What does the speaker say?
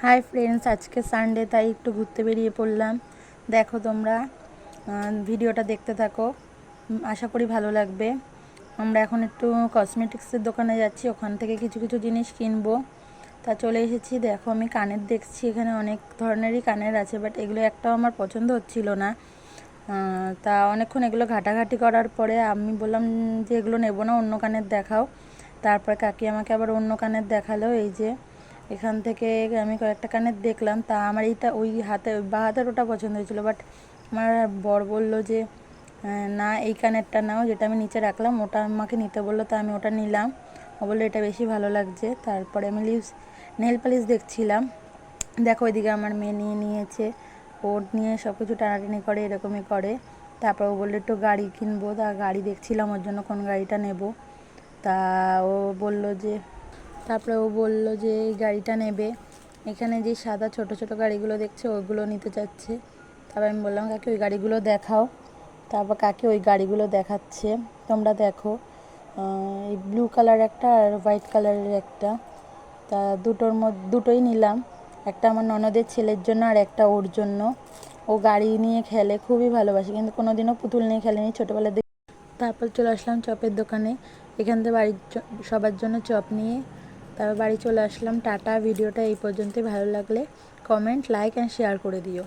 Hi friends, আজকে Sunday তাই একটু ঘুরতে বেরিয়ে পড়লাম। দেখো তোমরা ভিডিওটা দেখতে থাকো, আশা করি ভালো লাগবে। আমরা এখন একটু কসমেটিক্সের দোকানে যাচ্ছি, ওখান থেকে কিছু কিছু জিনিস কিনবো। তা চলে এসেছি। দেখো আমি কানের দেখছি, এখানে অনেক ধরনেরই কানের আছে, বাট এগুলো একটাও আমার পছন্দ হচ্ছিল না। তা অনেকক্ষণ এগুলো ঘাটাঘাটি করার পরে আমি বললাম যে এগুলো নেবো না, অন্য কানের দেখাও। তারপর কাকি আমাকে আবার অন্য কানের দেখালো। এই যে এখান থেকে আমি কয়েকটা কানের দেখলাম, তা আমার এইটা ওই হাতে বা হাতের ওটা পছন্দ হয়েছিল, বাট আমার বর বললো যে না, এই কানেরটা নাও, যেটা আমি নিচে রাখলাম ওটা আমাকে নিতে বললো। তা আমি ওটা নিলাম। ও বললো এটা বেশি ভালো লাগছে। তারপরে আমি নেল পালিশ দেখছিলাম। দেখো ওইদিকে আমার মেয়ে নিয়ে নিয়েছে, ওর নিয়ে সব কিছু টানাটানি করে, এরকমই করে। তারপর ও বললো একটু গাড়ি কিনবো, তা গাড়ি দেখছিলাম ওর জন্য কোন গাড়িটা নেব। তা ও বললো যে তারপরে ও বললো যে এই গাড়িটা নেবে। এখানে যে সাদা ছোট ছোট গাড়িগুলো দেখছে ওইগুলো নিতে চাচ্ছে। তারপর আমি বললাম কাকি ওই গাড়িগুলো দেখাও। তারপর কাকি ওই গাড়িগুলো দেখাচ্ছে, তোমরা দেখো। এই ব্লু কালার একটা আর হোয়াইট কালারের একটা। তা দুটোই নিলাম, একটা আমার ননদের ছেলের জন্য আর একটা ওর জন্য। ও গাড়ি নিয়ে খেলে, খুবই ভালোবাসে, কিন্তু কোনোদিনও পুতুল নিয়ে খেলেনি ছোটোবেলা থেকে। তারপর চলে আসলাম চপের দোকানে, এখান থেকে বাড়ির সবার জন্য চপ নিয়ে তারপর বাড়ি চলে আসলাম। টাটা। ভিডিওটা এই পর্যন্তই, ভালো লাগলে কমেন্ট, লাইক অ্যান্ড শেয়ার করে দিও।